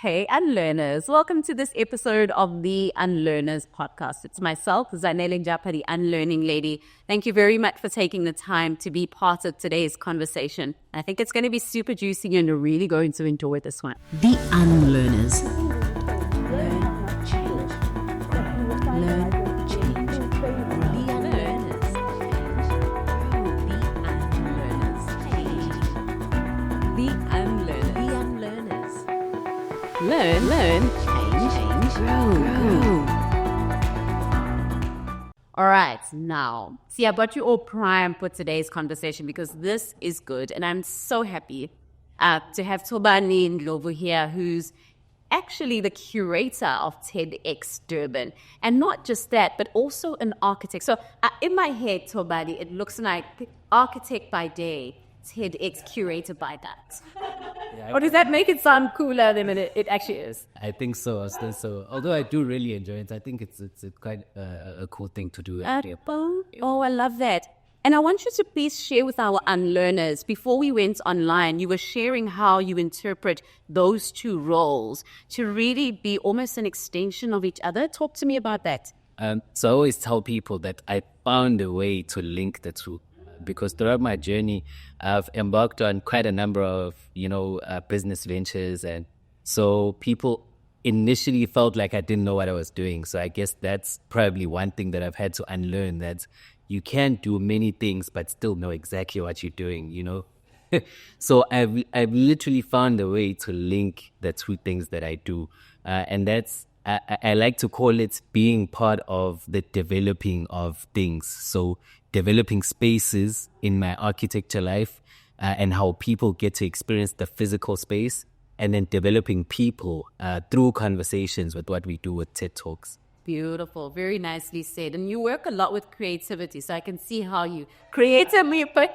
Hey, Unlearners. Welcome to this episode of the Unlearners podcast. It's myself, Zanele Njapa, the Unlearning Lady. Thank you very much for taking the time to be part of today's conversation. I think it's going to be super juicy and you're really going to enjoy this one. The Unlearners. Learn, change. Learn, change. The Unlearners. The Unlearners. The Unlearners. Learn, change, grow. All right, now, see, I got you all primed for today's conversation because this is good. And I'm so happy to have Thobani Ndlovu here, who's actually the curator of TEDx Durban. And not just that, but also an architect. So in my head, Thobani, it looks like architect by day, TEDx curator by night. Yeah, Or does that make it sound cooler than it actually is? I think so. So, although I do really enjoy it, I think it's quite a cool thing to do. Oh, I love that. And I want you to please share with our unlearners, before we went online, you were sharing how you interpret those two roles to really be almost an extension of each other. Talk to me about that. So I always tell people that I found a way to link the two. Because throughout my journey, I've embarked on quite a number of, business ventures. And so people initially felt like I didn't know what I was doing. So I guess that's probably one thing that I've had to unlearn, that you can do many things, but still know exactly what you're doing, So I've literally found a way to link the two things that I do. And that's, I like to call it being part of the developing of things. So developing spaces in my architecture life and how people get to experience the physical space, and then developing people through conversations with what we do with TED Talks. Beautiful. Very nicely said. And you work a lot with creativity, so I can see how you creatively put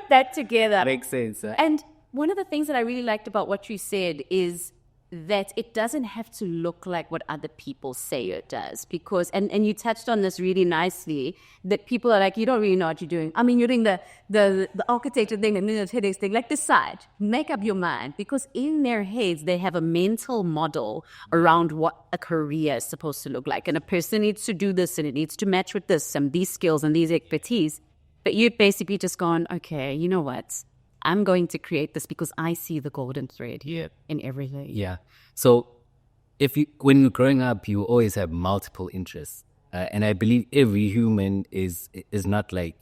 that together. Makes sense. And one of the things that I really liked about what you said is that it doesn't have to look like what other people say it does, because and you touched on this really nicely, that people are like, you don't really know what you're doing. I mean, you're doing the architecture thing and then the TEDx thing. Like, decide, make up your mind, because in their heads they have a mental model around what a career is supposed to look like, and a person needs to do this and it needs to match with this and these skills and these expertise. But you've basically just gone, okay, you know what? I'm going to create this because I see the golden thread here in everything. Yeah. So when you're growing up, you always have multiple interests. And I believe every human is not like,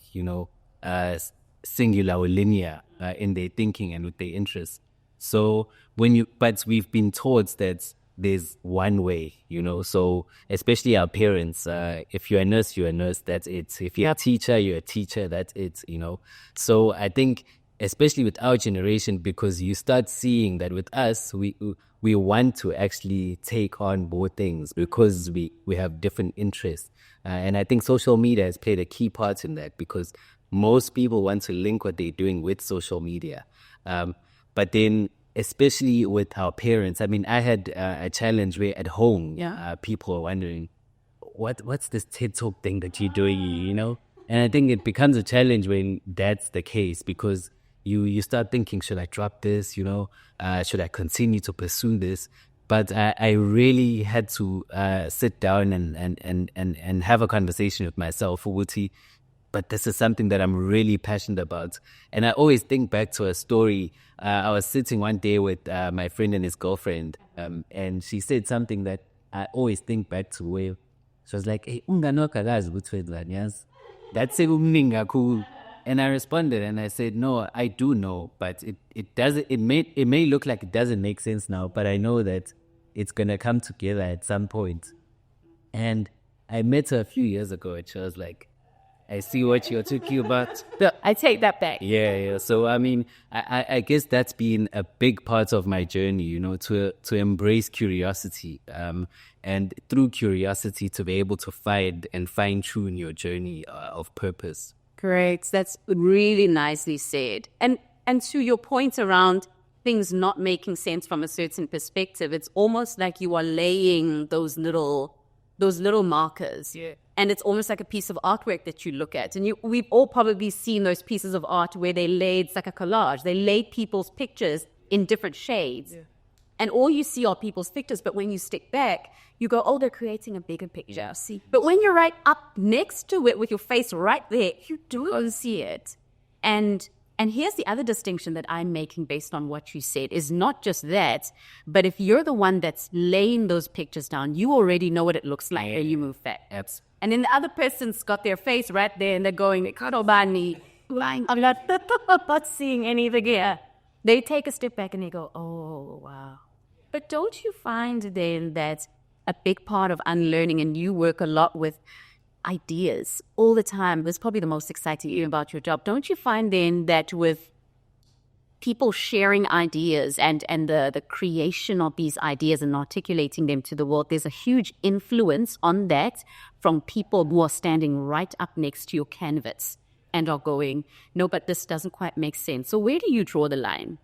singular or linear in their thinking and with their interests. So but we've been taught that there's one way, so especially our parents, if you're a nurse, you're a nurse, that's it. If you're a teacher, you're a teacher, that's it, So I think, especially with our generation, because you start seeing that with us, we want to actually take on more things because we have different interests. And I think social media has played a key part in that, because most people want to link what they're doing with social media. But then, especially with our parents, I mean, I had a challenge where at home, people are wondering, what's this TED Talk thing that you're doing, And I think it becomes a challenge when that's the case, because you start thinking, should I drop this? Should I continue to pursue this? But I really had to sit down and have a conversation with myself, but this is something that I'm really passionate about. And I always think back to a story. I was sitting one day with my friend and his girlfriend, and she said something that I always think back to, where she was like, hey, that's cool. And I responded and I said, no, I do know, but it may look like it doesn't make sense now, but I know that it's going to come together at some point. And I met her a few years ago and she was like, I see what you're talking about. I take that back. Yeah. So, I mean, I guess that's been a big part of my journey, to embrace curiosity. And through curiosity to be able to find and fine-tune your journey of purpose. Great. That's really nicely said. And to your point around things not making sense from a certain perspective, it's almost like you are laying those little markers. Yeah. And it's almost like a piece of artwork that you look at. And we've all probably seen those pieces of art where it's like a collage. They laid people's pictures in different shades. Yeah. And all you see are people's pictures. But when you step back, you go, oh, they're creating a bigger picture. See. But when you're right up next to it with your face right there, you don't see it. And here's the other distinction that I'm making based on what you said is not just that, but if you're the one that's laying those pictures down, you already know what it looks like and you move back. And then the other person's got their face right there and they're going, Thobani, I'm not seeing anything here. They take a step back and they go, oh, wow. But don't you find then that a big part of unlearning, and you work a lot with ideas all the time, that's probably the most exciting even about your job. Don't you find then that with people sharing ideas and the creation of these ideas and articulating them to the world, there's a huge influence on that from people who are standing right up next to your canvas and are going, no, but this doesn't quite make sense. So where do you draw the line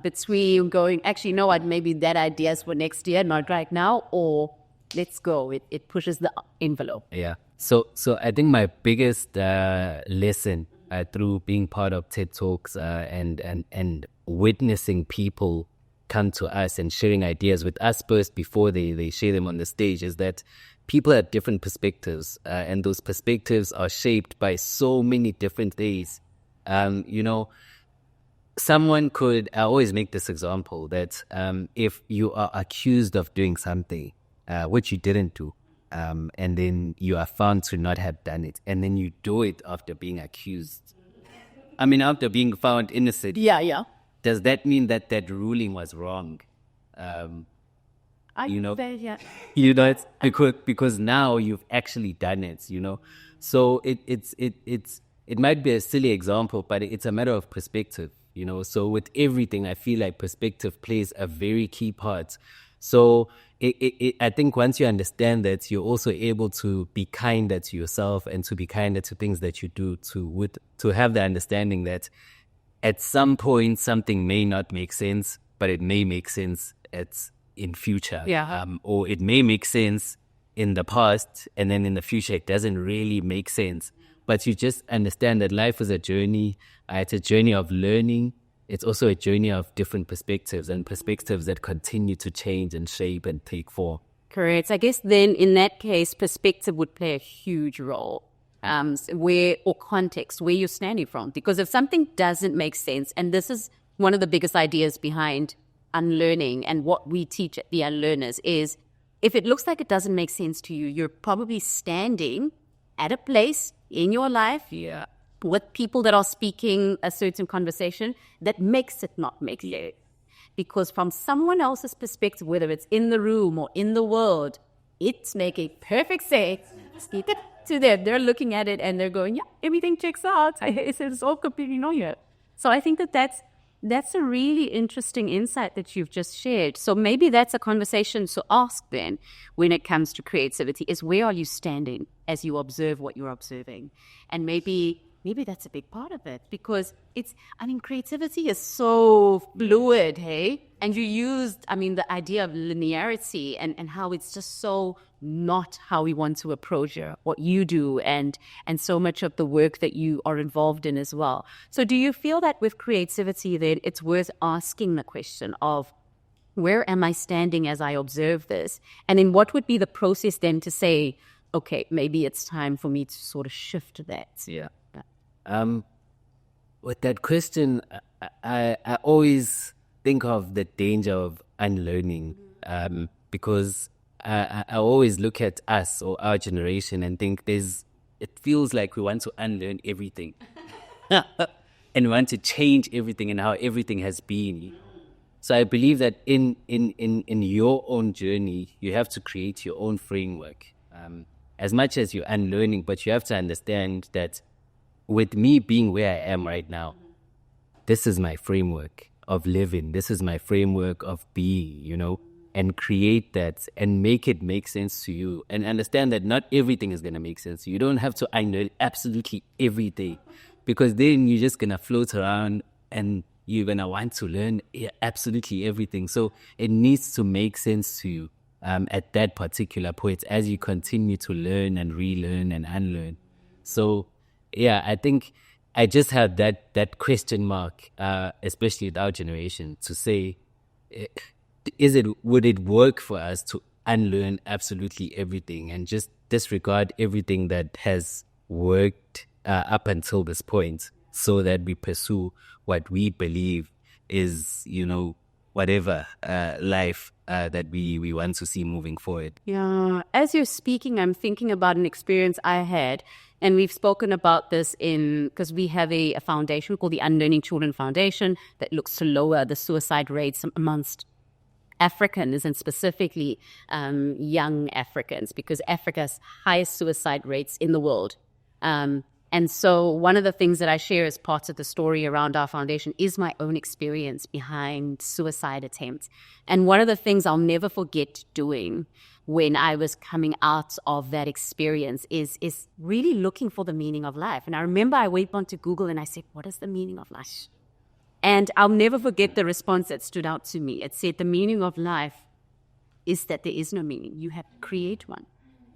between going, actually, no, maybe that idea is for next year, not right now, or let's go, it pushes the envelope? Yeah. So I think my biggest lesson through being part of TED Talks and witnessing people come to us and sharing ideas with us first before they share them on the stage is that people have different perspectives, and those perspectives are shaped by so many different things. Someone could, I always make this example that if you are accused of doing something which you didn't do, and then you are found to not have done it, and then you do it after being accused, after being found innocent. Yeah. Does that mean that ruling was wrong? Because now you've actually done it, So it might be a silly example, but it's a matter of perspective, So with everything, I feel like perspective plays a very key part. So I think once you understand that, you're also able to be kinder to yourself and to be kinder to things that you do, to have the understanding that at some point something may not make sense, but it may make sense in future. Yeah. Or it may make sense in the past, and then in the future it doesn't really make sense. But you just understand that life is a journey. It's a journey of learning. It's also a journey of different perspectives, and perspectives that continue to change and shape and take form. Correct. I guess then in that case, perspective would play a huge role. Or context, where you're standing from. Because if something doesn't make sense, and this is one of the biggest ideas behind unlearning and what we teach at the Unlearners, is if it looks like it doesn't make sense to you, you're probably standing at a place in your life with people that are speaking a certain conversation that makes it not make sense. Because from someone else's perspective, whether it's in the room or in the world, it's making perfect sense to them. They're looking at it and they're going, yeah, everything checks out. It's all completely normal. So I think that's a really interesting insight that you've just shared. So maybe that's a conversation to ask then when it comes to creativity, is where are you standing as you observe what you're observing? And maybe that's a big part of it, because creativity is so fluid, hey? And you used, the idea of linearity and how it's just so not how we want to approach what you do and so much of the work that you are involved in as well. So do you feel that with creativity then it's worth asking the question of, where am I standing as I observe this? And then what would be the process then to say, okay, maybe it's time for me to sort of shift that? Yeah. With that question, I always think of the danger of unlearning, because I always look at us or our generation and think it feels like we want to unlearn everything and want to change everything and how everything has been. So I believe that in your own journey, you have to create your own framework, as much as you're unlearning, but you have to understand that with me being where I am right now, this is my framework of living. This is my framework of being, and create that and make it make sense to you, and understand that not everything is going to make sense. You don't have to unlearn absolutely everything, because then you're just going to float around and you're going to want to learn absolutely everything. So it needs to make sense to you at that particular point as you continue to learn and relearn and unlearn. So yeah, I think I just have that question mark, especially with our generation, to say, would it work for us to unlearn absolutely everything and just disregard everything that has worked up until this point, so that we pursue what we believe is, whatever life that we want to see moving forward? Yeah. As you're speaking, I'm thinking about an experience I had, and we've spoken about this because we have a foundation called the Unlearning Children Foundation that looks to lower the suicide rates amongst Africans, and specifically young Africans, because Africa's highest suicide rates in the world. And so one of the things that I share as part of the story around our foundation is my own experience behind suicide attempts. And one of the things I'll never forget doing when I was coming out of that experience is really looking for the meaning of life. And I remember I went onto Google and I said, what is the meaning of life? And I'll never forget the response that stood out to me. It said, the meaning of life is that there is no meaning. You have to create one.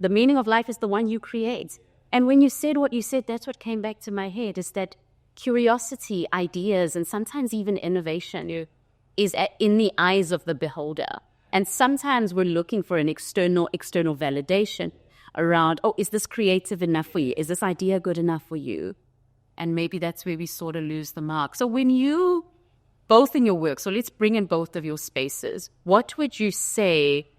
The meaning of life is the one you create. And when you said what you said, that's what came back to my head, is that curiosity, ideas, and sometimes even innovation is in the eyes of the beholder. And sometimes we're looking for an external validation around, oh, is this creative enough for you? Is this idea good enough for you? And maybe that's where we sort of lose the mark. So when you, both in your work, so let's bring in both of your spaces, what would you say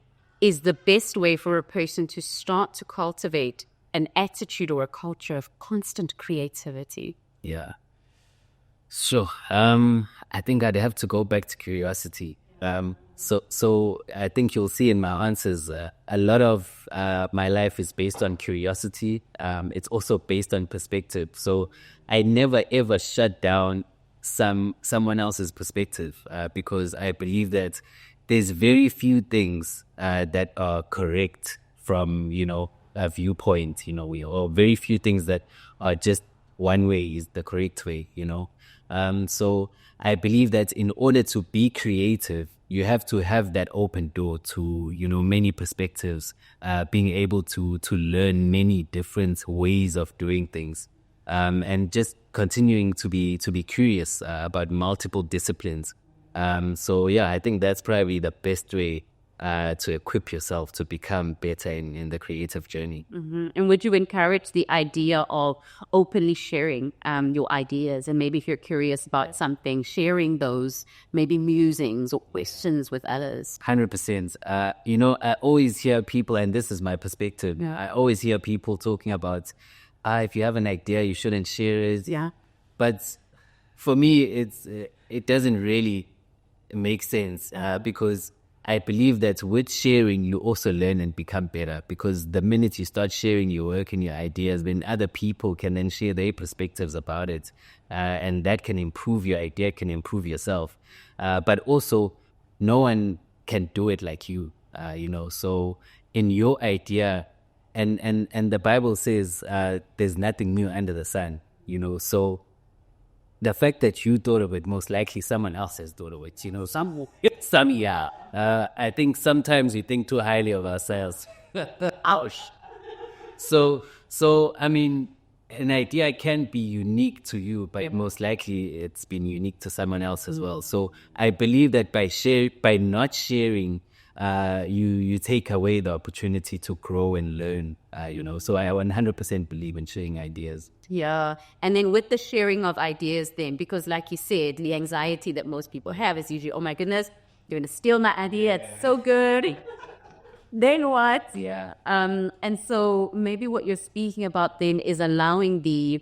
is the best way for a person to start to cultivate an attitude or a culture of constant creativity? Yeah. Sure. I think I'd have to go back to curiosity. So I think you'll see in my answers, a lot of my life is based on curiosity. It's also based on perspective. So I never ever shut down someone else's perspective, because I believe that there's very few things that are correct from a viewpoint. Or very few things that are just one way is the correct way. So I believe that in order to be creative, you have to have that open door to, many perspectives, being able to learn many different ways of doing things, and just continuing to be curious about multiple disciplines. So yeah, I think that's probably the best way to equip yourself to become better in the creative journey. Mm-hmm. And would you encourage the idea of openly sharing your ideas? And maybe if you're curious about something, sharing those maybe musings or questions with others? 100%. I always hear people, and this is my perspective, I always hear people talking about, if you have an idea, you shouldn't share it. Yeah. But for me, it doesn't really make sense, because I believe that with sharing, you also learn and become better, because the minute you start sharing your work and your ideas, then other people can then share their perspectives about it. And that can improve your idea, can improve yourself. But also, no one can do it like you, So in your idea, and the Bible says there's nothing new under the sun, So the fact that you thought of it, most likely someone else has thought of it, yeah. I think sometimes we think too highly of ourselves. Ouch. So I mean, an idea can be unique to you, but most likely it's been unique to someone else as well. So I believe that by not sharing, you take away the opportunity to grow and learn, So I 100% believe in sharing ideas. Yeah. And then with the sharing of ideas then, because like you said, the anxiety that most people have is usually, oh my goodness, you're going to steal my idea. It's so good. Then what? Yeah. And so maybe what you're speaking about then is allowing the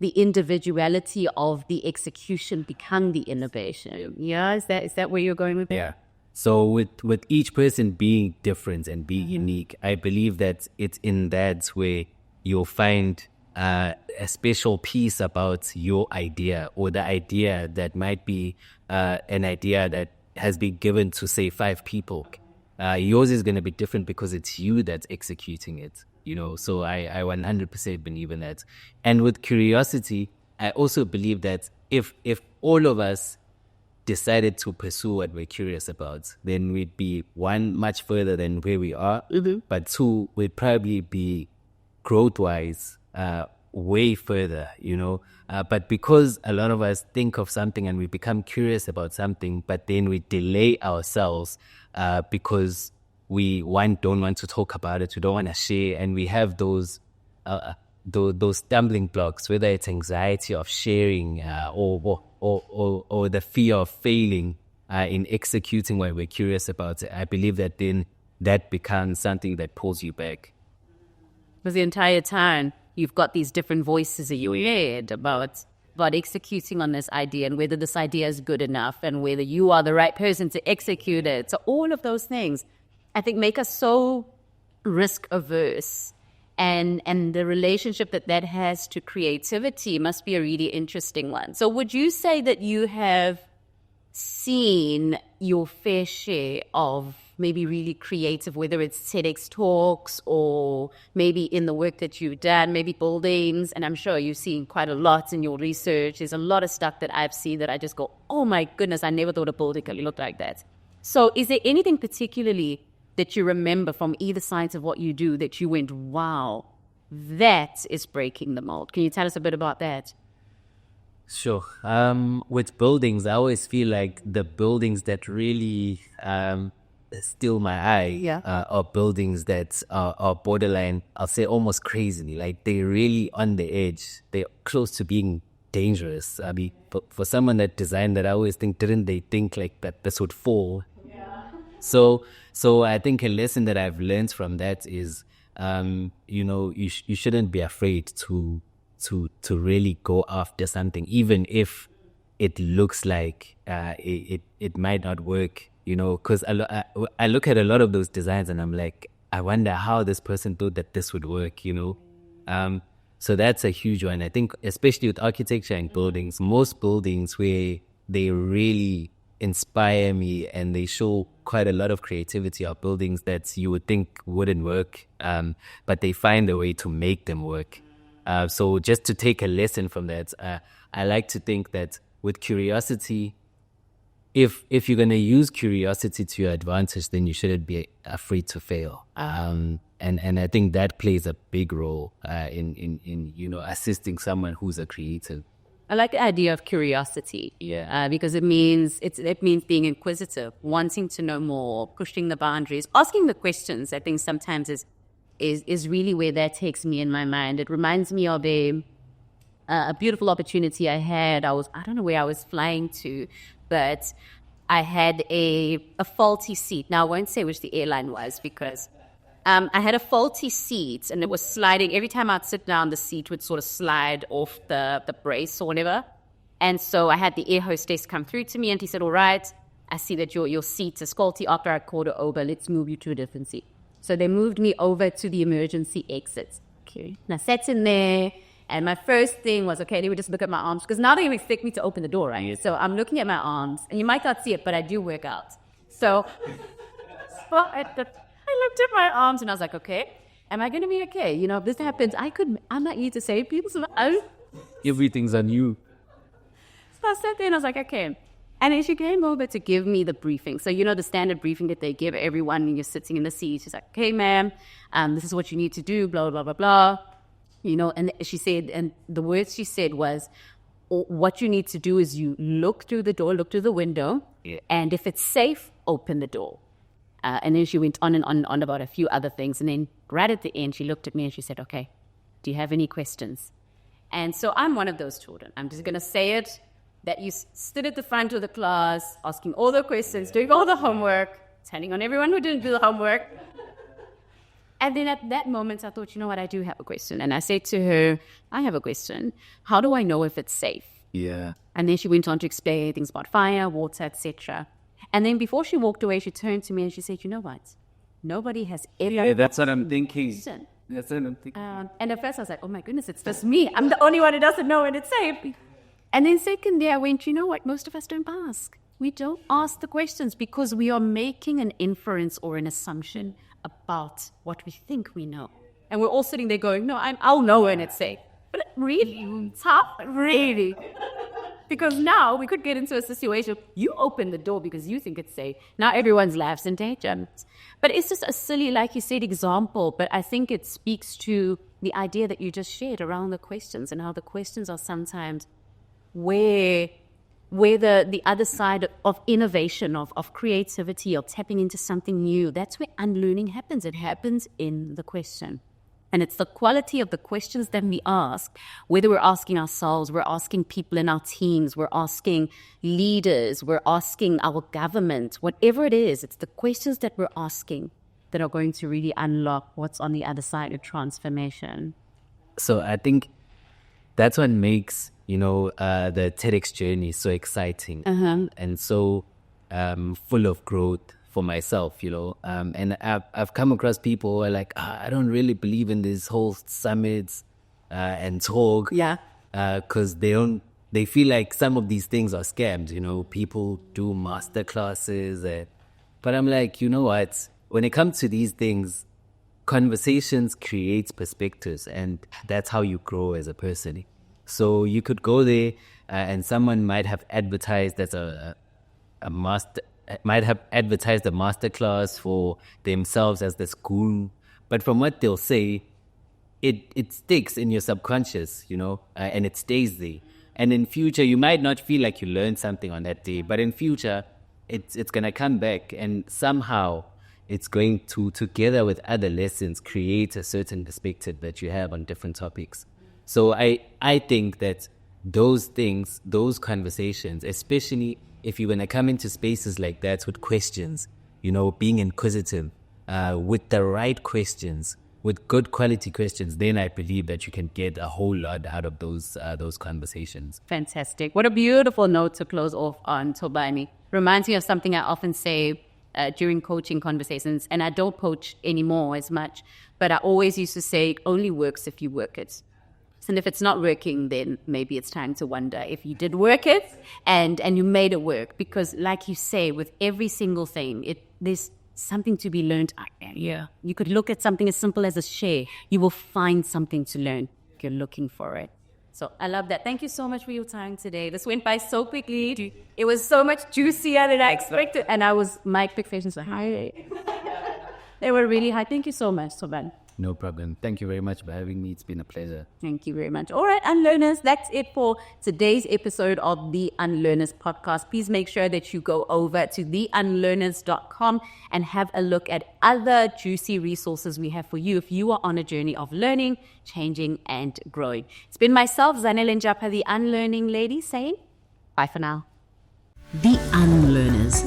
individuality of the execution become the innovation. Yeah. Is that where you're going with that? Yeah. So with each person being different and being unique, I believe that it's in that way you'll find a special piece about your idea, or the idea that might be an idea that has been given to, say, 5 people. Yours is going to be different because it's you that's executing it, So I 100% believe in that. And with curiosity, I also believe that if all of us decided to pursue what we're curious about, then we'd be, 1, much further than where we are, but 2, we'd probably be growth-wise way further, but because a lot of us think of something and we become curious about something, but then we delay ourselves, because we don't want to talk about it, we don't want to share, and we have those stumbling blocks, whether it's anxiety of sharing or the fear of failing in executing what we're curious about. I believe that then that becomes something that pulls you back. Because the entire time you've got these different voices in your head about executing on this idea and whether this idea is good enough and whether you are the right person to execute it. So all of those things, I think, make us so risk averse. And the relationship that has to creativity must be a really interesting one. So would you say that you have seen your fair share of maybe really creative, whether it's TEDx talks or maybe in the work that you've done, maybe buildings, and I'm sure you've seen quite a lot in your research. There's a lot of stuff that I've seen that I just go, oh my goodness, I never thought a building could look like that. So is there anything particularly that you remember from either side of what you do that you went, wow, that is breaking the mold? Can you tell us a bit about that? Sure. With buildings, I always feel like the buildings that really steal my eye are buildings that are borderline, I'll say almost crazy. Like they're really on the edge. They're close to being dangerous. I mean, for someone that designed that, I always think, didn't they think like that this would fall? Yeah. So I think a lesson that I've learned from that is, you shouldn't be afraid to really go after something, even if it looks like it might not work, because I look at a lot of those designs and I'm like, I wonder how this person thought that this would work, so that's a huge one. I think especially with architecture and buildings, most buildings where they really inspire me and they show quite a lot of creativity are buildings that you would think wouldn't work, but they find a way to make them work. So just to take a lesson from that, I like to think that with curiosity, if you're going to use curiosity to your advantage, then you shouldn't be afraid to fail. And I think that plays a big role in assisting someone who's a creative. I like the idea of curiosity, because it means being inquisitive, wanting to know more, pushing the boundaries, asking the questions. I think sometimes is really where that takes me in my mind. It reminds me of a beautiful opportunity I had. I don't know where I was flying to, but I had a faulty seat. Now I won't say which the airline was because I had a faulty seat and it was sliding. Every time I'd sit down, the seat would sort of slide off the brace or whatever. And so I had the air hostess come through to me and he said, all right, I see that your seat is faulty. After I called her over, let's move you to a different seat. So they moved me over to the emergency exit. Okay. And I sat in there and my first thing was, okay, they would just look at my arms because now they expect me to open the door, right? So I'm looking at my arms and you might not see it, but I do work out. So I looked at my arms and I was like, okay, am I going to be okay? If this happens, I might need to save people's lives. Everything's on you. So I sat there and I was like, okay. And then she came over to give me the briefing. So, the standard briefing that they give everyone when you're sitting in the seat. She's like, okay, ma'am, this is what you need to do, blah, blah, blah, blah. And she said, and the words she said was, what you need to do is you look through the door, look through the window, and if it's safe, open the door. And then she went on and on about a few other things. And then right at the end, she looked at me and she said, okay, do you have any questions? And so I'm one of those children. I'm just going to say it, that you stood at the front of the class, asking all the questions, doing all the homework, turning on everyone who didn't do the homework. And then at that moment, I thought, you know what, I do have a question. And I said to her, I have a question. How do I know if it's safe? Yeah. And then she went on to explain things about fire, water, etc. And then before she walked away, she turned to me and she said, you know what? Nobody has ever... Yeah, that's what I'm thinking. That's what I'm thinking. And at first I was like, oh my goodness, it's just me. I'm the only one who doesn't know when it's safe. And then secondly, I went, you know what? Most of us don't ask. We don't ask the questions because we are making an inference or an assumption about what we think we know. And we're all sitting there going, no, I'll know when it's safe. But really, tough, really. Because now we could get into a situation, you open the door because you think it's safe. Now everyone's laughs and daydreams. But it's just a silly, like you said, example. But I think it speaks to the idea that you just shared around the questions and how the questions are sometimes where where the other side of innovation, of creativity, of tapping into something new, that's where unlearning happens. It happens in the question. And it's the quality of the questions that we ask, whether we're asking ourselves, we're asking people in our teams, we're asking leaders, we're asking our government, whatever it is, it's the questions that we're asking that are going to really unlock what's on the other side of transformation. So I think that's what makes, the TEDx journey so exciting and so full of growth for myself, and I've come across people who are like, I don't really believe in this whole summits and talk. Yeah. Because they feel like some of these things are scams, people do master classes. But I'm like, you know what? When it comes to these things, conversations create perspectives, and that's how you grow as a person. So you could go there and someone might have advertised as might have advertised a master class for themselves as the school, but from what they'll say, it sticks in your subconscious, and it stays there. And in future, you might not feel like you learned something on that day, but in future, it's gonna come back, and somehow it's going to, together with other lessons, create a certain perspective that you have on different topics. So I think that those things, those conversations, especially if you're going to come into spaces like that with questions, being inquisitive, with the right questions, with good quality questions, then I believe that you can get a whole lot out of those conversations. Fantastic. What a beautiful note to close off on, Thobani. Reminds me of something I often say during coaching conversations, and I don't coach anymore as much, but I always used to say it only works if you work it. And if it's not working, then maybe it's time to wonder if you did work it and you made it work. Because like you say, with every single thing, there's something to be learned out there. Yeah. You could look at something as simple as a share. You will find something to learn if you're looking for it. So I love that. Thank you so much for your time today. This went by so quickly. It was so much juicier than I expected. And my expectations were high. They were really high. Thank you so much, Thobani. No problem. Thank you very much for having me. It's been a pleasure. Thank you very much. All right, Unlearners, that's it for today's episode of the Unlearners podcast. Please make sure that you go over to theunlearners.com and have a look at other juicy resources we have for you if you are on a journey of learning, changing, and growing. It's been myself, Zanele Njapa, the Unlearning Lady, saying bye for now. The Unlearners.